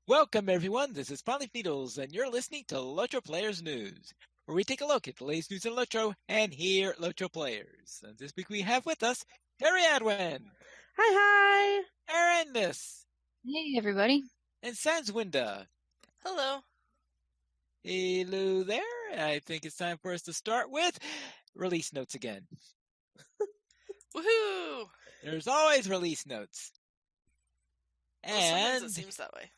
Welcome, everyone. This is Spotleaf Needles, and you're listening to LOTRO Players News, where we take a look at the latest news in LOTRO and hear LOTRO players. And this week we have with us Teri Adwin, Hi, Arendis, Hey, everybody. and Sanswinda. Hello. Hello there. I think it's time for us to start with release notes again. Woohoo! There's always release notes. Well, sometimes And it seems that way.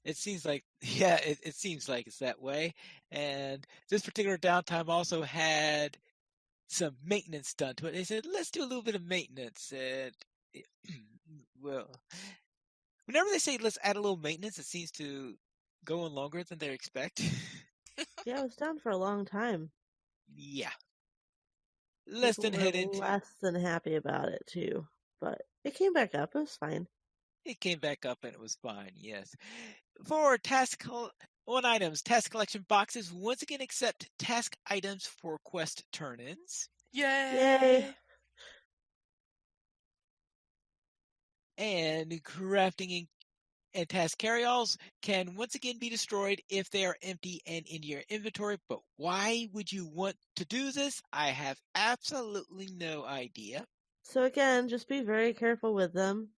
it seems like, it seems like it's that way. And this particular downtime also had some maintenance done to it. They said, let's do a little bit of maintenance. And, well, whenever they say let's add a little maintenance, it seems to go on longer than they expect. Yeah, it was down for a long time. Yeah. Let's then People head were into less than happy about it too, but it came back up. It was fine. it. Came back up and it was fine. Yes. For on items, task collection boxes once again accept task items for quest turn-ins. Yay! And crafting and task carryalls can once again be destroyed if they are empty and in your inventory. But why would you want to do this? I have absolutely no idea. So again, just be very careful with them.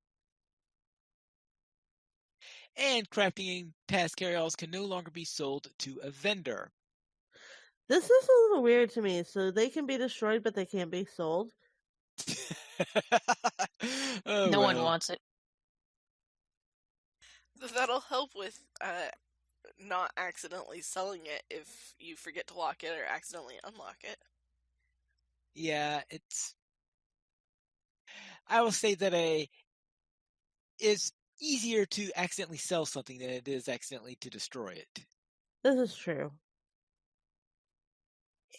And crafting task carryalls can no longer be sold to a vendor. This is a little weird to me. So they can be destroyed, but they can't be sold. Oh, No one well. wants it. That'll help with not accidentally selling it if you forget to lock it or accidentally unlock it. Yeah, I will say that it's easier to accidentally sell something than it is accidentally to destroy it. This is true.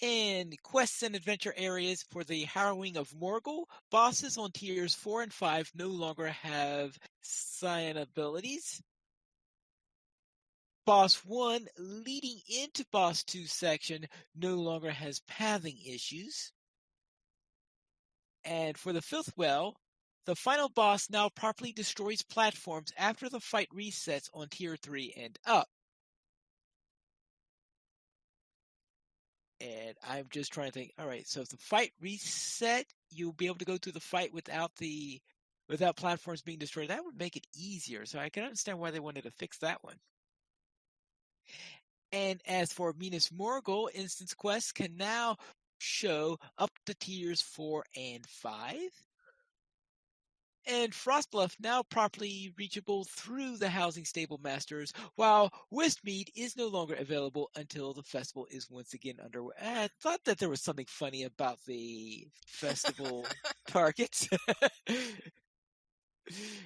In quests and adventure areas for the Harrowing of Morgul, bosses on tiers 4 and 5 no longer have Scion abilities. Boss 1 leading into Boss 2 section no longer has pathing issues. And for the Filth Well, the final boss now properly destroys platforms after the fight resets on tier 3 and up. And I'm just trying to think, all right, so if the fight reset, you'll be able to go through the fight without platforms being destroyed. That would make it easier. So I can understand why they wanted to fix that one. And as for Minas Morgul, instance quests can now show up to tiers 4 and 5. And Frostbluff now properly reachable through the Housing Stable Masters, while Westmead is no longer available until the festival is once again underway. I thought that there was something funny about the festival targets. It's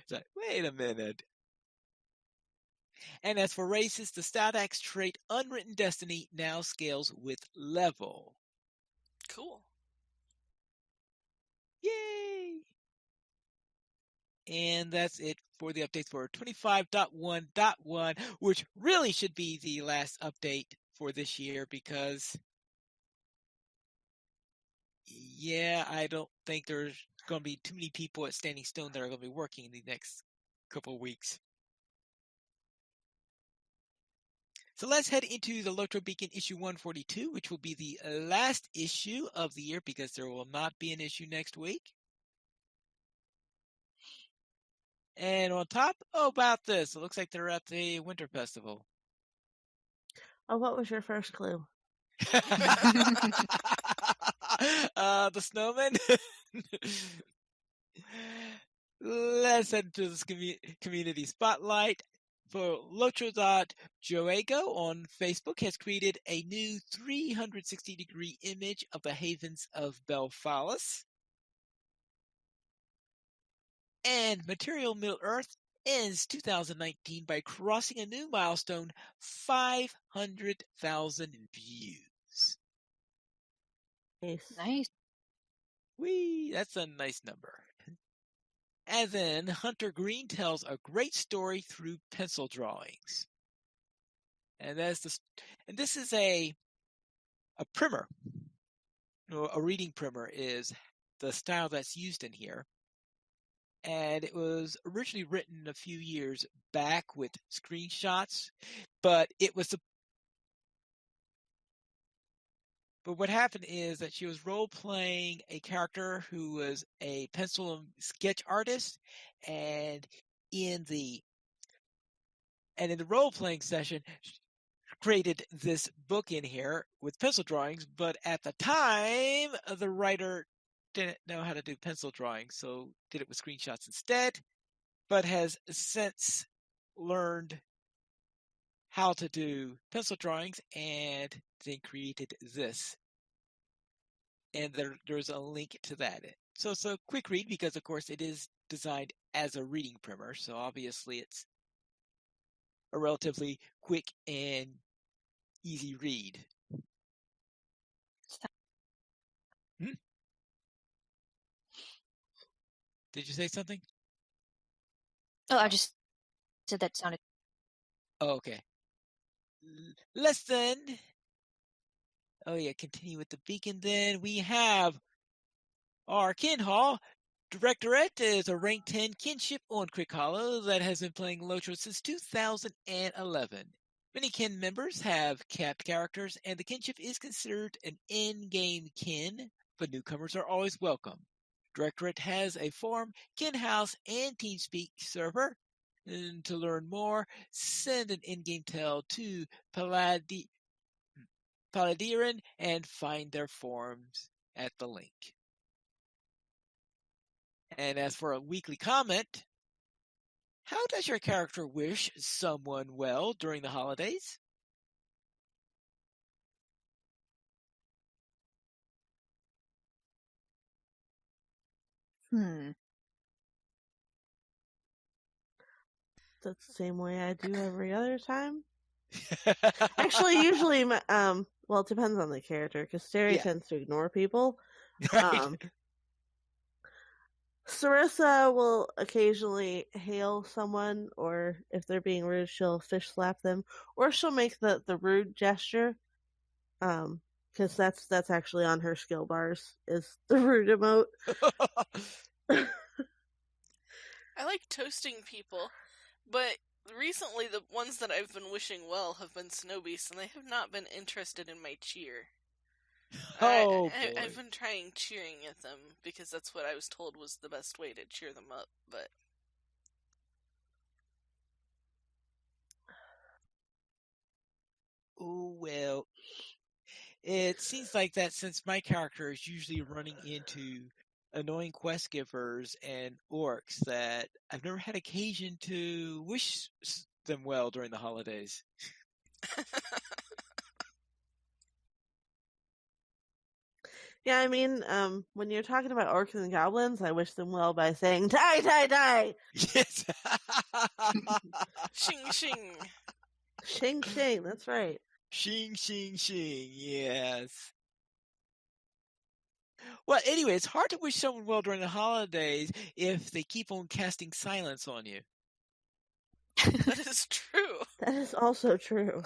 like, wait a minute. And as for races, the Stadax trait Unwritten Destiny now scales with level. Cool. Yay! And that's it for the updates for 25.1.1, which really should be the last update for this year because, yeah, I don't think there's going to be too many people at Standing Stone that are going to be working in the next couple of weeks. So let's head into the LOTRO Beacon issue 142, which will be the last issue of the year because there will not be an issue next week. And on top, about this, it looks like they're at the Winter Festival. Oh, what was your first clue? The snowman. Let's head to this community spotlight. For Lotro.Joego on Facebook has created a new 360-degree image of the havens of Belfalis. And Material Middle Earth ends 2019 by crossing a new milestone, 500,000 views. Nice. Whee, that's a nice number. And then Hunter Green tells a great story through pencil drawings. And this is a primer. A reading primer is the style that's used in here. and it was originally written a few years back with screenshots, but what happened is that she was role-playing a character who was a pencil and sketch artist, and in the role-playing session, she created this book in here with pencil drawings, but at the time, the writer didn't know how to do pencil drawings, so did it with screenshots instead, but has since learned how to do pencil drawings and then created this. And there's a link to that. So it's a quick read because, of course, it is designed as a reading primer. So obviously it's a relatively quick and easy read. Hmm? Did you say something? Oh, I just said that sounded. Oh, okay. Less than. Oh, yeah, continue with the beacon then. We have our Ken Hall. Directorate is a rank 10 kinship on Crick Hollow that has been playing LOTRO since 2011. Many kin members have capped characters, and the kinship is considered an in-game kin, but newcomers are always welcome. Directorate has a forum, kin house, and TeamSpeak server. And to learn more, send an in-game tell to Paladiran and find their forums at the link. And as for a weekly comment, how does your character wish someone well during the holidays? That's the same way I do every other time. Actually, usually, well, it depends on the character, because Teri Yeah. tends to ignore people. Right. Sarissa will occasionally hail someone, or if they're being rude, she'll fish slap them, or she'll make the rude gesture. Because that's actually on her skill bars, is the rude emote. I like toasting people, but recently the ones that I've been wishing well have been snow beasts, and they have not been interested in my cheer. Oh, I've boy. been trying cheering at them because that's what I was told was the best way to cheer them up, but Oh, well, it seems like that since my character is usually running into annoying quest givers and orcs that I've never had occasion to wish them well during the holidays. Yeah, I mean, when you're talking about orcs and goblins, I wish them well by saying, die, die, die! Yes. shing shing. Shing, shing, that's right. Shing, shing, shing. Yes. Well, anyway, it's hard to wish someone well during the holidays if they keep on casting silence on you. That is true. That is also true.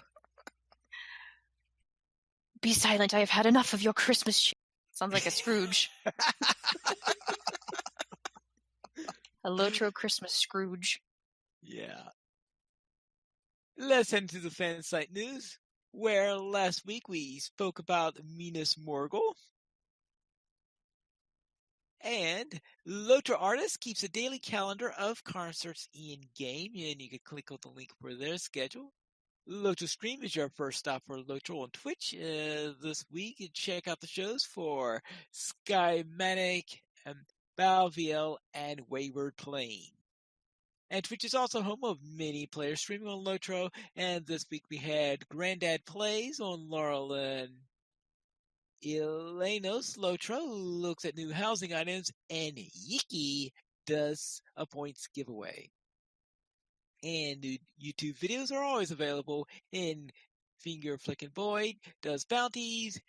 Be silent. I have had enough of your Christmas shit. Sounds like a Scrooge. A Lotro Christmas Scrooge. Yeah. Let's head into the fan site news, where last week we spoke about Minas Morgul. And LOTRO Artist keeps a daily calendar of concerts in-game, and you can click on the link for their schedule. LOTRO Stream is your first stop for LOTRO on Twitch. This week, you check out the shows for Skymatic, Balviel, and Wayward Plain. And Twitch is also home of many players streaming on LOTRO, and this week we had Grandad Plays on Laurel and Elenos. LOTRO looks at new housing items, and Yiki does a points giveaway. And new YouTube videos are always available in Finger Flickin' Boyd does bounties.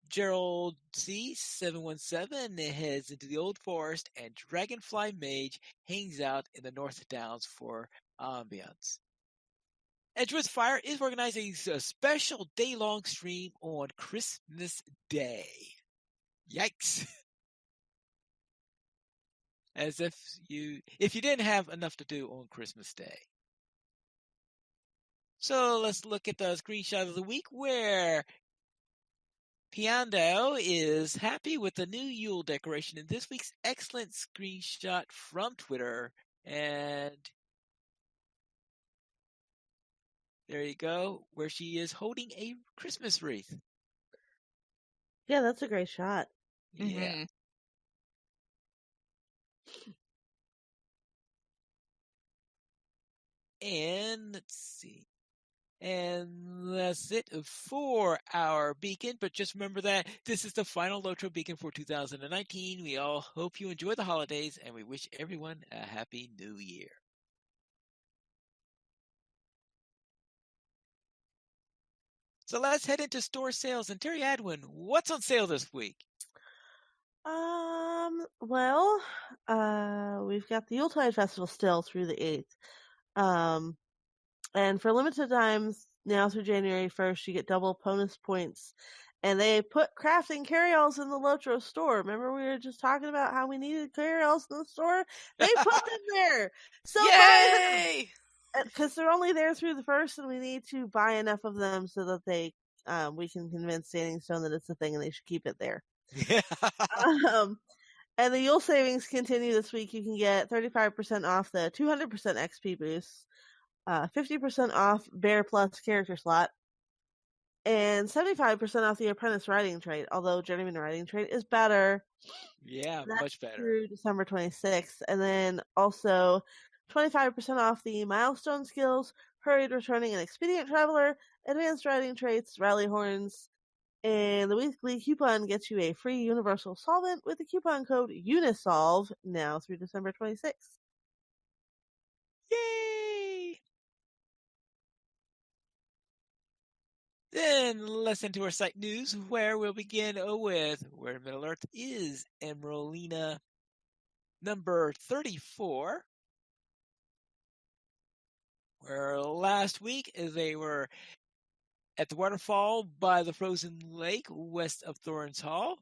Gerald C717 heads into the Old Forest, and Dragonfly Mage hangs out in the North Downs for ambiance. Edge with Fire is organizing a special day-long stream on Christmas Day. Yikes. as if you didn't have enough to do on Christmas Day. So let's look at the screenshot of the week where Piando is happy with the new Yule decoration in this week's excellent screenshot from Twitter. And there you go, where she is holding a Christmas wreath. Yeah, that's a great shot. Yeah. Mhm. And let's see. And that's it for our beacon. But just remember that this is the final LOTRO beacon for 2019. We all hope you enjoy the holidays, and we wish everyone a happy new year. So let's head into store sales. And Teri Adwin, what's on sale this week? Well, we've got the Yuletide Festival still through the 8th. And for limited times, now through January 1st, you get double bonus points. And they put crafting carryalls in the LOTRO store. Remember we were just talking about how we needed carryalls in the store? They put them there! So buy them! Yay! Because they're only there through the 1st, and we need to buy enough of them so that we can convince Standing Stone that it's a thing and they should keep it there. And the Yule savings continue this week. You can get 35% off the 200% XP boost, 50% off Bear Plus character slot, and 75% off the Apprentice Riding Trait, although Journeyman Riding Trait is better. Yeah, That's much better. through December 26th. And then also 25% off the Milestone Skills, Hurried Returning and Expedient Traveler, Advanced Riding Traits, Rally Horns, and the weekly coupon gets you a free universal solvent with the coupon code UNISOLVE now through December 26th. Yay! Then let's into our site news, where we'll begin with where Middle Earth is Emeraldina number 34. Where last week they were at the waterfall by the frozen lake west of Thorns Hall.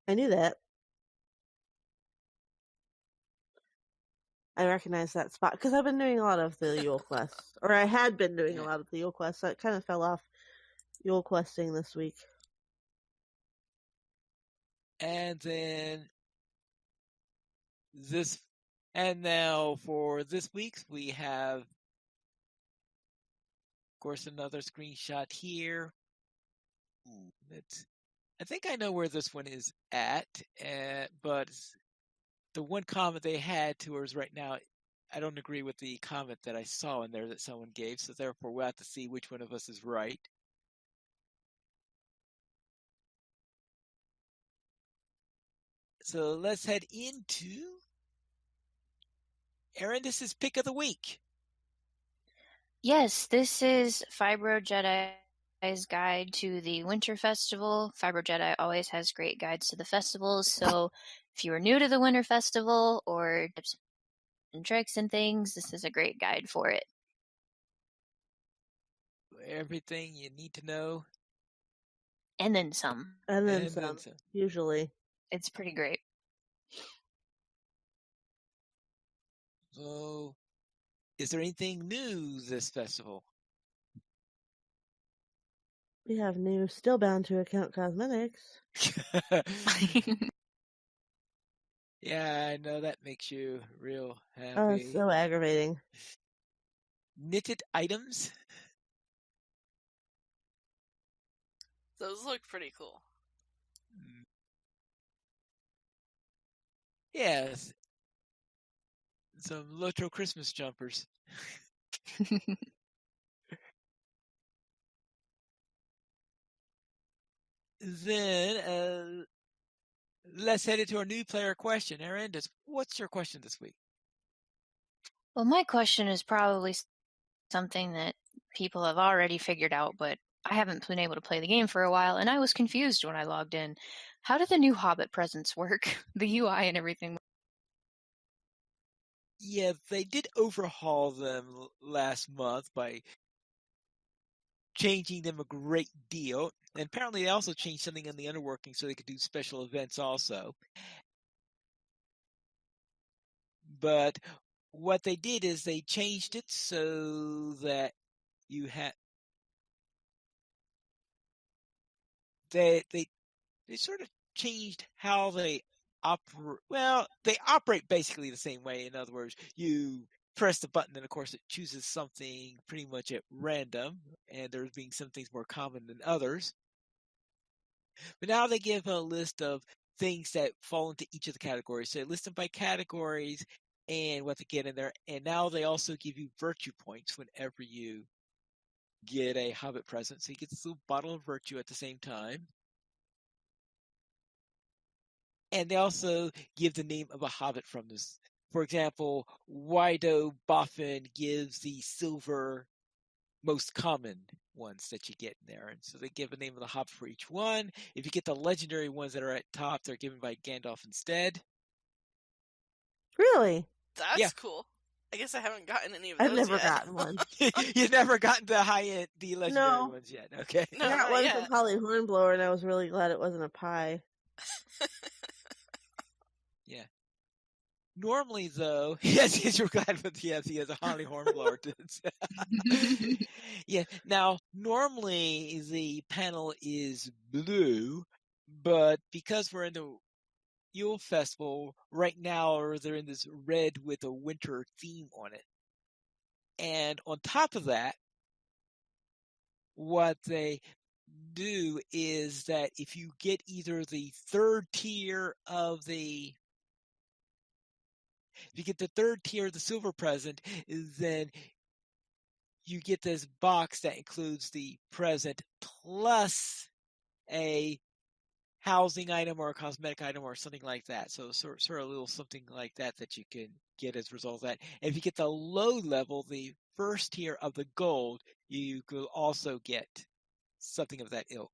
I knew that. I recognize that spot because I've been doing a lot of the Yule quests, or I had been doing a lot of the Yule quests, so it kind of fell off Yule questing this week. And then now for this week's, we have, of course, another screenshot here. I think I know where this one is at, but the one comment they had to us right now, I don't agree with the comment that I saw in there that someone gave, so therefore we'll have to see which one of us is right. So let's head into Aaron, this is Pick of the Week. Yes, this is Fibro Jedi's guide to the Winter Festival. Fibro Jedi always has great guides to the festivals, so if you are new to the Winter Festival or tips and tricks and things, this is a great guide for it. Everything you need to know. And then some. And then some, usually. It's pretty great. So, is there anything new this festival? We have new Still Bound to Account cosmetics. Yeah, I know that makes you real happy. Oh, so aggravating. Knitted items. Those look pretty cool. Yes. Some LOTRO Christmas jumpers. Then, let's head into our new player question. Aaron, what's your question this week? Well, my question is probably something that people have already figured out, but I haven't been able to play the game for a while, and I was confused when I logged in. How do the new Hobbit presents work? The UI and everything. Yeah, they did overhaul them last month by changing them a great deal. And apparently they also changed something in the underworking so they could do special events also. But what they did is they changed it so that you had they sort of changed how they operate. Well, they operate basically the same way. In other words, you press the button and of course it chooses something pretty much at random, and there's being some things more common than others. But now they give a list of things that fall into each of the categories. So they list them by categories and what to get in there. And now they also give you virtue points whenever you get a Hobbit present. So you get this little bottle of virtue at the same time. And they also give the name of a Hobbit from this. For example, Wido Boffin gives the silver most common ones that you get in there. And so they give a name of the Hobbit for each one. If you get the legendary ones that are at top, they're given by Gandalf instead. Really? That's Yeah. cool. I guess I haven't gotten any of I've those never yet. gotten one. You've never gotten the high-end, the legendary No. ones yet. Okay. No, I got not one yet. from Holly Hornblower, and I was really glad it wasn't a pie. Yeah. Normally, though, yes, you're glad with he has a Holly Hornblower. Yeah. Now, normally the panel is blue, but because we're in the Yule Festival right now, they're in this red with a winter theme on it. And on top of that, what they do is that if you get either the third tier of the silver present, then you get this box that includes the present plus a housing item or a cosmetic item or something like that. So sort of a little something like that you can get as a result of that. And if you get the low level, the first tier of the gold, you could also get something of that ilk.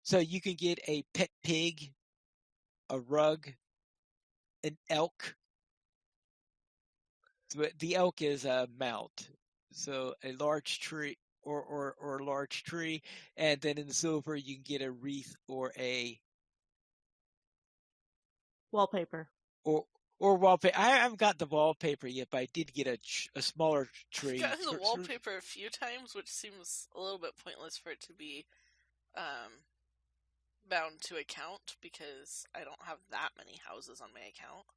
So you can get a pet pig, a rug, an elk. The elk is a mount. So a large tree or a large tree, and then in the silver you can get a wreath or a Wallpaper. or wallpaper. I haven't got the wallpaper yet, but I did get a smaller tree. I've gotten the wallpaper a few times, which seems a little bit pointless for it to be bound to account because I don't have that many houses on my account.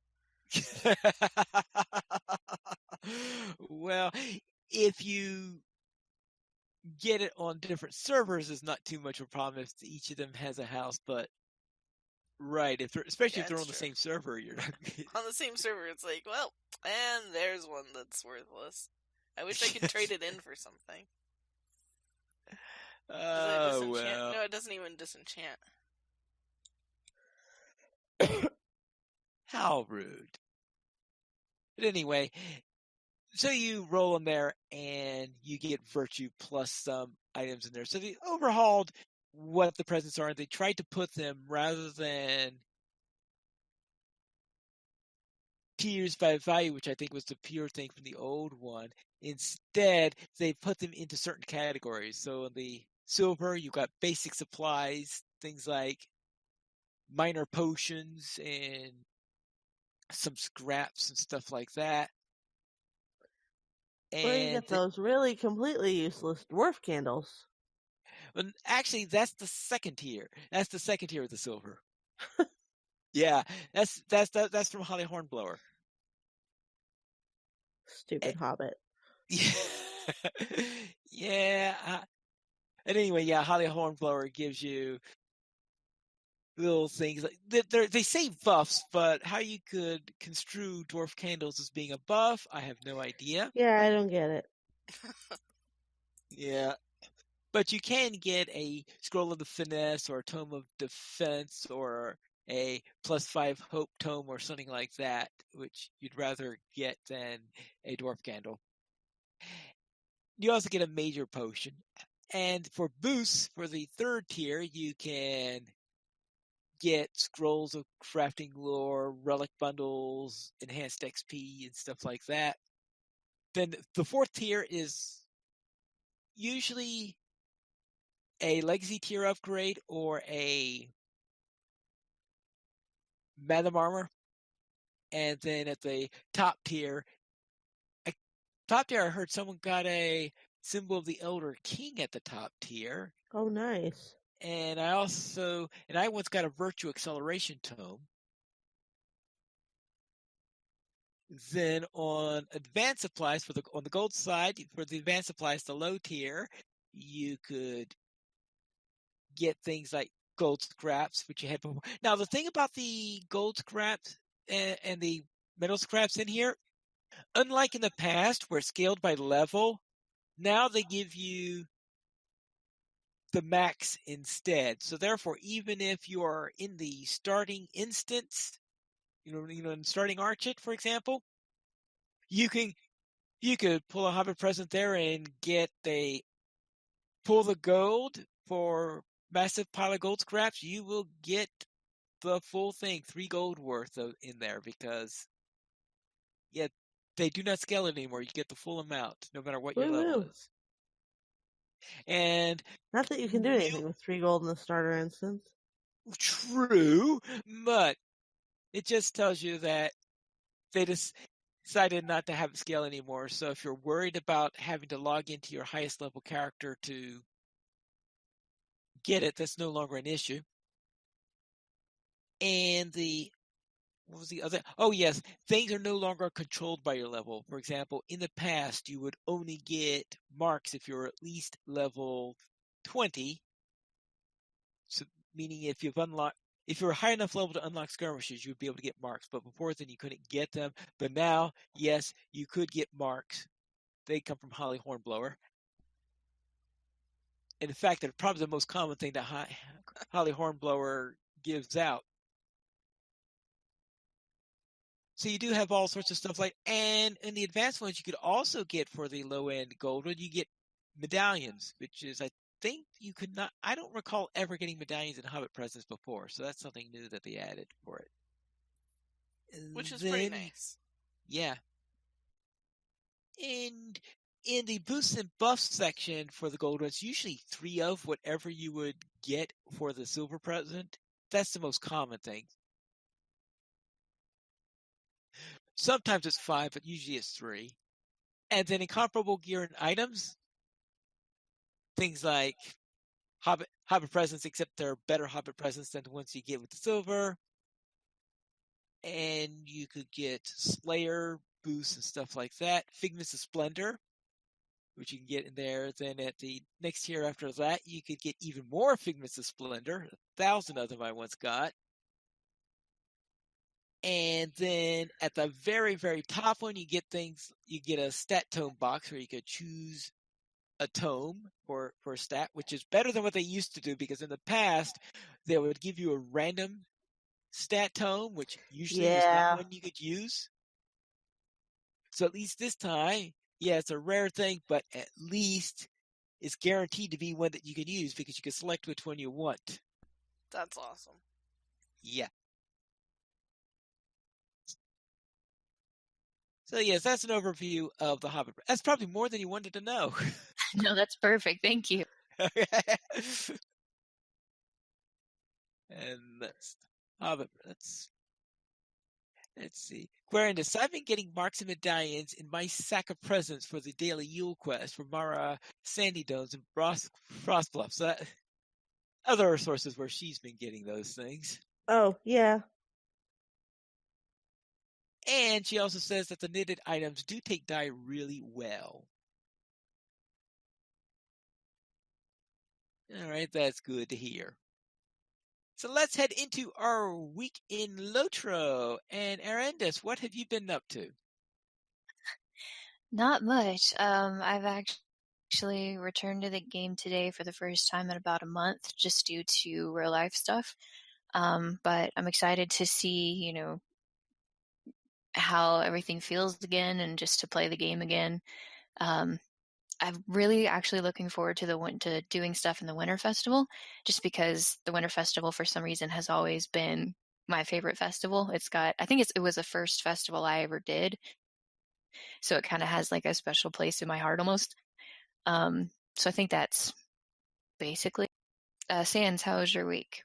Well, if you get it on different servers, it's not too much of a problem if each of them has a house. But right, especially if they're on the same server, you're not on the same server. It's like, well, and there's one that's worthless. I wish I could trade it in for something. Does it disenchant? Well. No, it doesn't even disenchant. How rude. But anyway, so you roll them there and you get virtue plus some items in there. So they overhauled what the presents are. They tried to put them rather than tiers by value, which I think was the pure thing from the old one. Instead, they put them into certain categories. So in the silver, you got basic supplies, things like minor potions and some scraps and stuff like that. Where you get those really completely useless dwarf candles. Well, actually, that's the second tier. That's the second tier of the silver. Yeah, that's from Holly Hornblower. Stupid Hobbit. Yeah. And anyway, yeah, Holly Hornblower gives you little things like they say buffs, but how you could construe dwarf candles as being a buff, I have no idea. Yeah, I don't get it. Yeah. But you can get a Scroll of the Finesse or a Tome of Defense or a +5 Hope Tome or something like that, which you'd rather get than a Dwarf Candle. You also get a Major Potion. And for boosts, for the third tier, you can get Scrolls of Crafting Lore, Relic Bundles, Enhanced XP, and stuff like that. Then the fourth tier is usually a legacy tier upgrade or a Madam Armor, and then at the top tier, I heard someone got a symbol of the Elder King at the top tier. Oh, nice. And I once got a Virtue Acceleration Tome. Then on advanced supplies on the gold side, for the advanced supplies, the low tier, you could get things like gold scraps, which you had before. Now the thing about the gold scraps and the metal scraps in here, unlike in the past where it's scaled by level, now they give you the max instead. So therefore, even if you are in the starting instance, in starting Archit, for example, you could pull a Hobbit present there and pull the gold for massive pile of gold scraps. You will get the full thing, 3 gold worth in there, because they do not scale it anymore. You get the full amount, no matter what your level Woo-woo. is. And Not that you can do anything with 3 gold in the starter instance. True, but it just tells you that they decided not to have it scale anymore. So if you're worried about having to log into your highest level character to get it, that's no longer an issue. And what was the other? Oh, yes. Things are no longer controlled by your level. For example, in the past, you would only get marks if you're at least level 20. So, meaning if you're a high enough level to unlock skirmishes, you'd be able to get marks. But before then, you couldn't get them. But now, yes, you could get marks. They come from Holly Hornblower. And in fact, they're probably the most common thing that Holly Hornblower gives out. So you do have all sorts of stuff and in the advanced ones, you could also get for the low end gold one, you get medallions, which is, I think you could not, I don't recall ever getting medallions in Hobbit presents before. So that's something new that they added for it. Which is pretty nice. Yeah. And in the boosts and buffs section for the gold ones, usually 3 of whatever you would get for the silver present. That's the most common thing. Sometimes it's 5, but usually it's 3. And then incomparable gear and items, things like Hobbit presents, except they're better Hobbit presents than the ones you get with the silver. And you could get Slayer boosts and stuff like that. Figments of Splendor, which you can get in there. Then at the next tier after that, you could get even more Figments of Splendor. 1,000 of them I once got. And then at the very, very top one, you get a stat tome box where you could choose a tome for a stat, which is better than what they used to do, because in the past, they would give you a random stat tome, which usually was not one you could use. So at least this time, it's a rare thing, but at least it's guaranteed to be one that you can use, because you can select which one you want. That's awesome. Yeah. So yes, that's an overview of the Hobbit. That's probably more than you wanted to know. No, that's perfect. Thank you. And that's Hobbit. Let's see. Querendus, I've been getting marks and medallions in my sack of presents for the daily Yule quest for Mara Sandy Domes and Frostbluff. So that, other sources where she's been getting those things. Oh, yeah. And she also says that the knitted items do take dye really well. All right, that's good to hear. So let's head into our week in Lotro. And Arendis, what have you been up to? Not much. I've actually returned to the game today for the first time in about a month, just due to real life stuff. But I'm excited to see, how everything feels again, and just to play the game again. I'm really actually looking forward to doing stuff in the Winter Festival, just because the Winter Festival for some reason has always been my favorite festival. I think it was the first festival I ever did, so it kind of has like a special place in my heart almost. So I think that's basically. Sans, how was your week?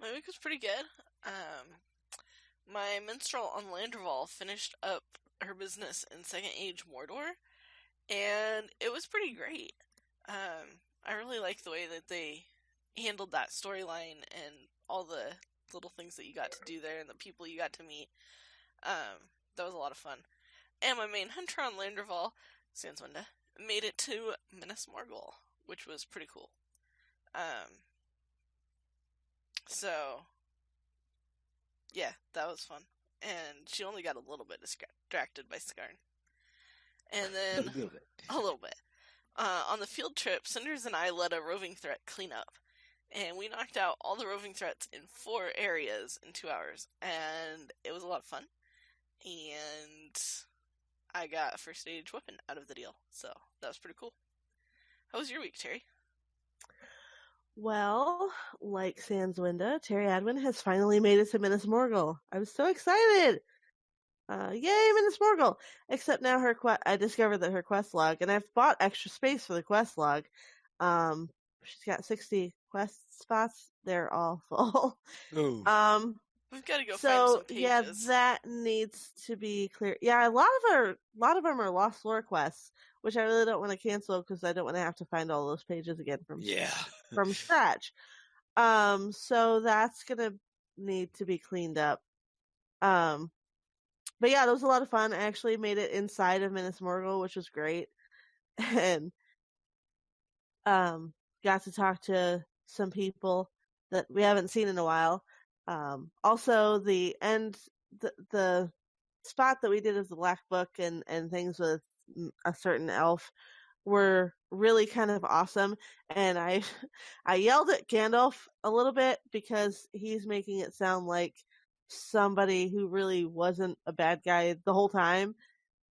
My week was pretty good. My minstrel on Landreval finished up her business in Second Age Mordor, and it was pretty great. I really like the way that they handled that storyline and all the little things that you got to do there and the people you got to meet. That was a lot of fun. And my main hunter on Landreval, Sanswinda, made it to Minas Morgul, which was pretty cool. So, yeah, that was fun. And she only got a little bit distracted by Skarn. And then a little bit. On the field trip, Cinders and I led a roving threat cleanup. And we knocked out all the roving threats in 4 areas in 2 hours. And it was a lot of fun. And I got a first stage weapon out of the deal. So that was pretty cool. How was your week, Teri? Well, like Sanswinda, Teri Adwin has finally made it to Minas Morgul. I was so excited! Yay, Minas Morgul! Except now I discovered that her quest log, and I've bought extra space for the quest log. She's got 60 quest spots. They're all full. Oh. We've got to go find some pages. Yeah, that needs to be clear. Yeah, a lot of them are lost lore quests, which I really don't want to cancel because I don't want to have to find all those pages again from scratch. So that's gonna need to be cleaned up. But yeah, it was a lot of fun. I actually made it inside of Minas Morgul, which was great, and got to talk to some people that we haven't seen in a while. Also, the spot that we did of the Black Book and things with a certain elf were really kind of awesome. And I yelled at Gandalf a little bit because he's making it sound like somebody who really wasn't a bad guy the whole time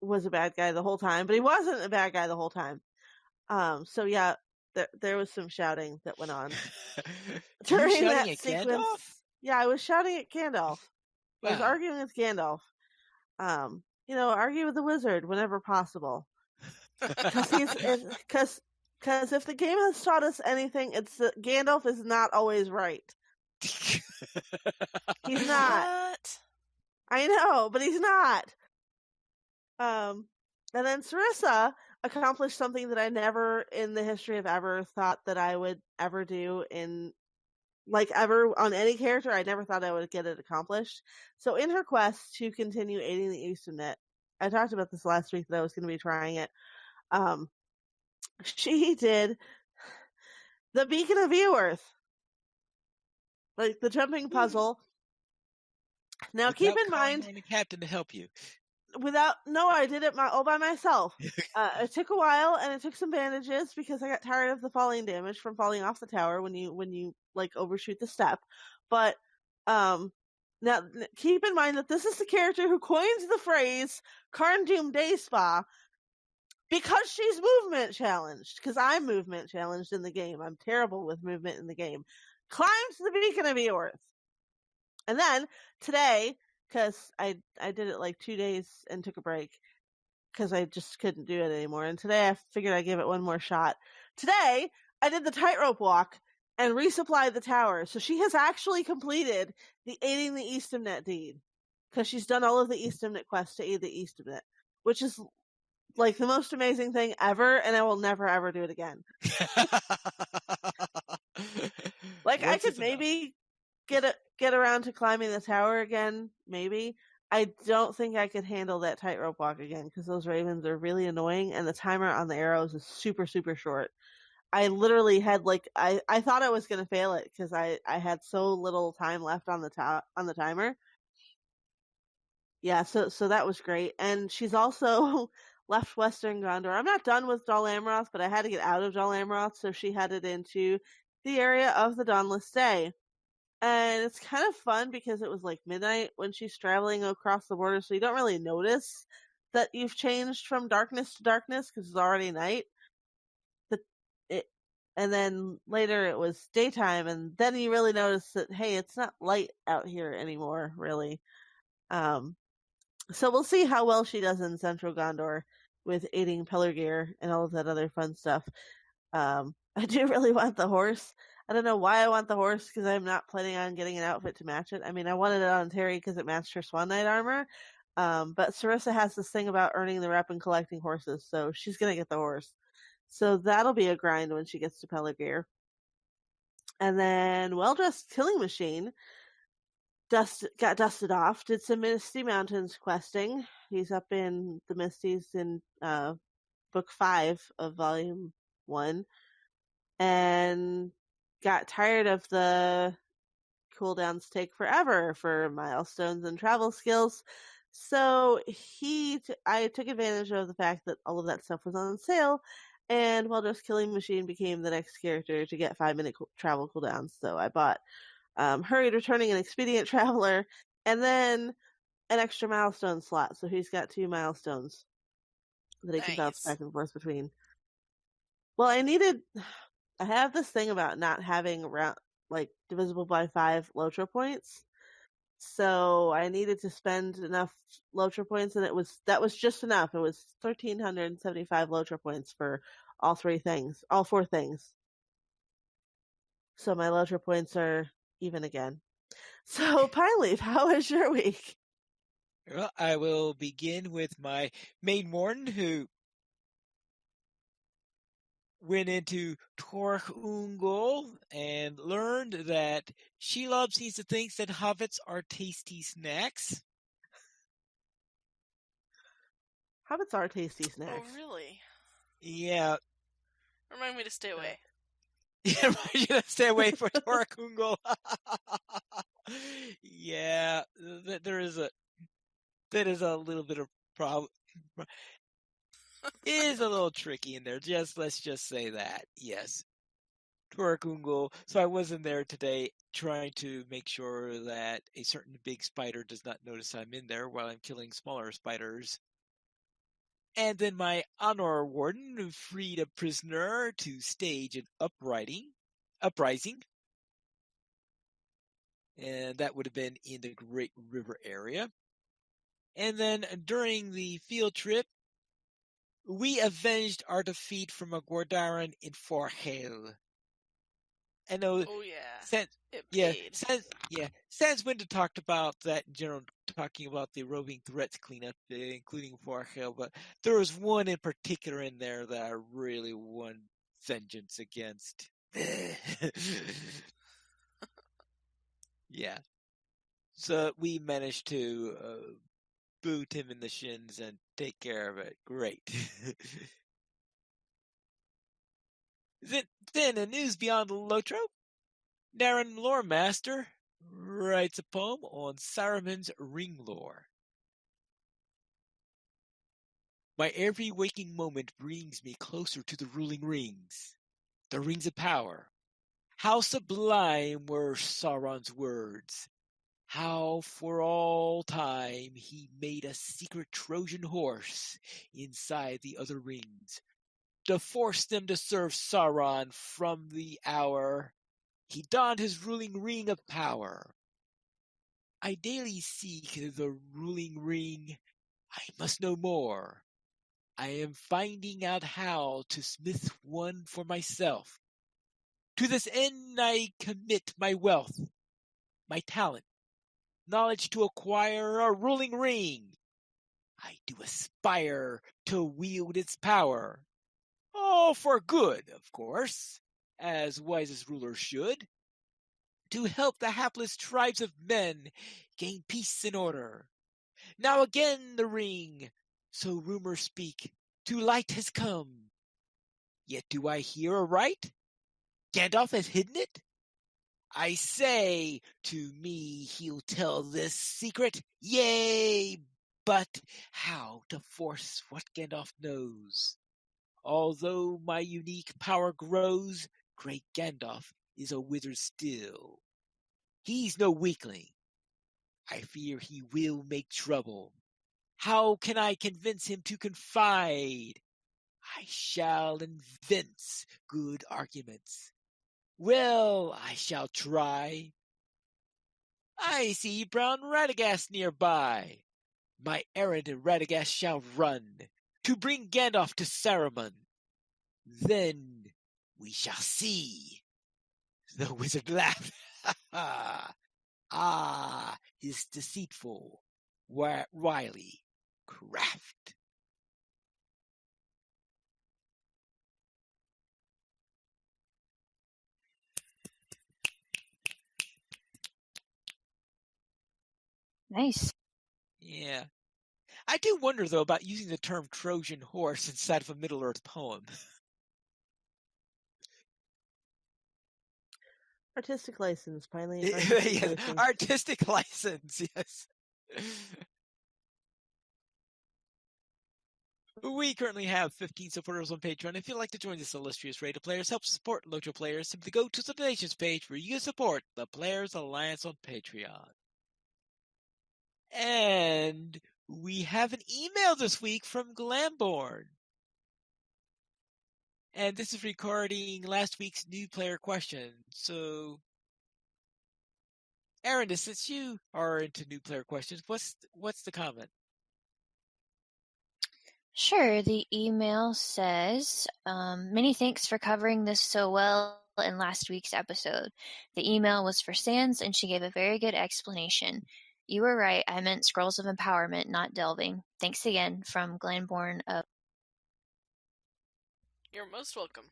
was a bad guy the whole time, but he wasn't a bad guy the whole time. So yeah, there was some shouting that went on during that sequence. Gandalf? Yeah, I was shouting at Gandalf. Wow. I was arguing with Gandalf. Argue with the wizard whenever possible. Because if the game has taught us anything, it's that Gandalf is not always right. He's not. What? I know, but he's not. And then Sarissa accomplished something that I never in the history of ever thought that I would ever do ever on any character. I never thought I would get it accomplished. So in her quest to continue aiding the Easternnet, I talked about this last week that I was going to be trying it. She did the Beacon of Earth, like the jumping puzzle. Now keep in mind, the captain to help you. I did it all by myself. It took a while and it took some bandages because I got tired of the falling damage from falling off the tower when you overshoot the step. But now keep in mind that this is the character who coins the phrase Carn Doom Day Spa because she's movement challenged. Because I'm movement challenged in the game. I'm terrible with movement in the game. Climbs the Beacon of Earth. And then today, because I did it 2 days and took a break because I just couldn't do it anymore. And today I figured I'd give it one more shot. Today I did the tightrope walk and resupplied the tower. So she has actually completed the aiding the Easternnet deed because she's done all of the Easternnet quests to aid the Easternnet, which is the most amazing thing ever. And I will never ever do it again. I could maybe get around to climbing the tower again, maybe. I don't think I could handle that tightrope walk again because those ravens are really annoying and the timer on the arrows is super, super short. I literally had I thought I was going to fail it because I had so little time left on the timer. Yeah, so that was great. And she's also left Western Gondor. I'm not done with Dol Amroth, but I had to get out of Dol Amroth, so she headed into the area of the Dawnless Day. And it's kind of fun because it was midnight when she's traveling across the border, so you don't really notice that you've changed from darkness to darkness because it's already night. And then later it was daytime, and then you really notice that, hey, it's not light out here anymore, really. So we'll see how well she does in Central Gondor with aiding Pelargir and all of that other fun stuff. I do really want the horse. I don't know why I want the horse because I'm not planning on getting an outfit to match it. I mean, I wanted it on Teri because it matched her Swan Knight armor. But Sarissa has this thing about earning the rep and collecting horses, so she's going to get the horse. So that'll be a grind when she gets to Pelargir. And then Well-Dressed Killing Machine got dusted off, did some Misty Mountains questing. He's up in the Misties in book 5 of volume 1. And got tired of the cooldowns take forever for milestones and travel skills. So I took advantage of the fact that all of that stuff was on sale, and Well-Dressed Killing Machine became the next character to get 5-minute travel cooldowns. So I bought Hurried Returning and Expedient Traveler, and then an extra milestone slot. So he's got 2 milestones that he can bounce back and forth between. Well, I have this thing about not having divisible by 5 LOTRO points. So I needed to spend enough LOTRO points, and that was just enough. It was 1,375 LOTRO points for all 4 things. So my LOTRO points are even again. So Pine Leaf, how was your week? Well, I will begin with my maid Morton, who went into Torhungol and learned that Shelob seems to think that hobbits are tasty snacks. Hobbits are tasty snacks. Oh, really? Yeah. Remind me to stay away. Yeah, remind you to stay away from Torhungol. Yeah, that is a little bit of problem. It is a little tricky in there. Let's just say that. Yes. Torhungol. So I was in there today trying to make sure that a certain big spider does not notice I'm in there while I'm killing smaller spiders. And then my honor warden freed a prisoner to stage an uprising. And that would have been in the Great River area. And then during the field trip, we avenged our defeat from a Gordaran in Forhale. I know. Oh yeah. Sans Winter talked about that in general, talking about the roving threats cleanup, including Forhale, but there was one in particular in there that I really won vengeance against. Yeah. So we managed to boot him in the shins and take care of it. Great. Then in news beyond LOTRO, Darren Loremaster writes a poem on Saruman's ring lore. My every waking moment brings me closer to the ruling rings, the rings of power. How sublime were Sauron's words. How for all time he made a secret Trojan horse inside the other rings, to force them to serve Sauron from the hour he donned his ruling ring of power. I daily seek the ruling ring. I must know more. I am finding out how to smith one for myself. To this end I commit my wealth, my talent, knowledge to acquire a ruling ring. I do aspire to wield its power. All for good, of course, as wisest rulers should. To help the hapless tribes of men gain peace and order. Now again the ring, so rumors speak, to light has come. Yet do I hear aright? Gandalf has hidden it? I say, to me he'll tell this secret, yea, but how to force what Gandalf knows? Although my unique power grows, great Gandalf is a wizard still. He's no weakling. I fear he will make trouble. How can I convince him to confide? I shall invent good arguments. Well, I shall try. I see brown Radagast nearby. My errand in Radagast shall run, to bring Gandalf to Saruman. Then we shall see. The wizard laughed. Ah, his deceitful, wily craft. Nice. Yeah. I do wonder, though, about using the term Trojan horse inside of a Middle-earth poem. Artistic license, finally. Yes, artistic license, yes. We currently have 15 supporters on Patreon. If you'd like to join this illustrious raid of players, help support LOTRO players, simply go to the donations page where you can support the Players Alliance on Patreon. And we have an email this week from Glamborn. And this is regarding last week's new player question. So, Aaron, since you are into new player questions, what's the comment? Sure. The email says, many thanks for covering this so well in last week's episode. The email was for Sans, and she gave a very good explanation. You were right. I meant Scrolls of Empowerment, not Delving. Thanks again, from Glenborn of... You're most welcome.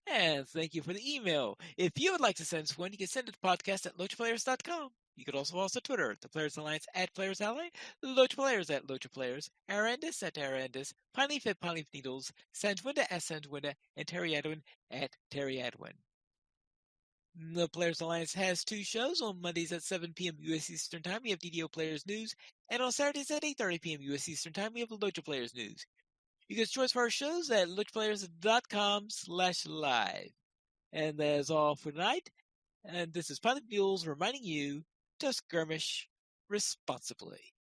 And thank you for the email. If you would like to send us one, you can send it to podcast@lotraplayers.com. You could also follow us on Twitter, the Players Alliance @PlayersAlly, LotraPlayers @LotraPlayers, Arandis @Arandis, Pineleaf @PineleafNeedles, Sanjwinda @Sanjwinda, and Teri Adwin @TeriAdwin. The Players Alliance has 2 shows. On Mondays at 7 p.m. U.S. Eastern Time, we have DDO Players News, and on Saturdays at 8:30 p.m. U.S. Eastern Time, we have Lotra Players News. You can join us for our shows at lotraplayers.com/live. And that is all for tonight. And this is Pilot Mules reminding you to skirmish responsibly.